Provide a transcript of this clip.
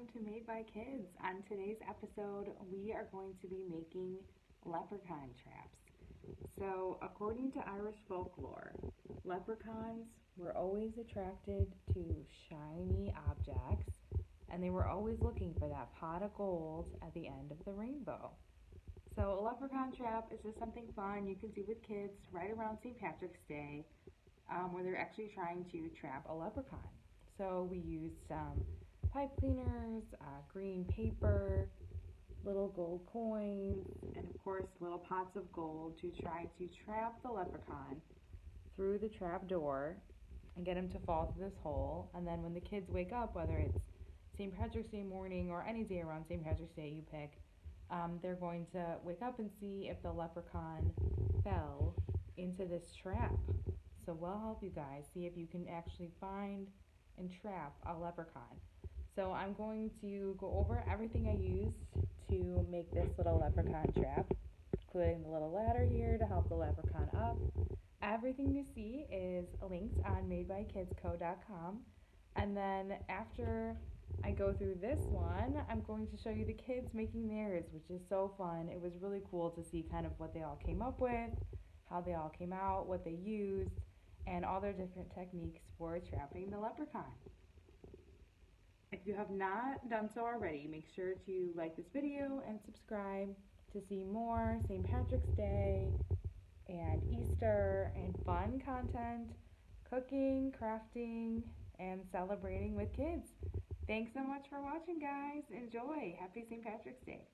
welcome to Made by Kids. On today's episode, we are going to be making leprechaun traps. So, according to Irish folklore, leprechauns were always attracted to shiny objects and they were always looking for that pot of gold at the end of the rainbow. So, a leprechaun trap is just something fun you can do with kids right around St. Patrick's Day where they're actually trying to trap a leprechaun. So, we used some pipe cleaners, green paper, little gold coins, and of course little pots of gold to try to trap the leprechaun through the trap door and get him to fall through this hole. And then when the kids wake up, whether it's St. Patrick's Day morning or any day around St. Patrick's Day you pick, they're going to wake up and see if the leprechaun fell into this trap. So we'll help you guys see if you can actually find and trap a leprechaun. So I'm going to go over everything I used to make this little leprechaun trap, including the little ladder here to help the leprechaun up. Everything you see is linked on madebykidsco.com. And then after I go through this one, I'm going to show you the kids making theirs, which is so fun. It was really cool to see kind of what they all came up with, how they all came out, what they used, and all their different techniques for trapping the leprechaun. If you have not done so already, make sure to like this video and subscribe to see more St. Patrick's Day and Easter and fun content, cooking, crafting, and celebrating with kids. Thanks so much for watching, guys. Enjoy. Happy St. Patrick's Day.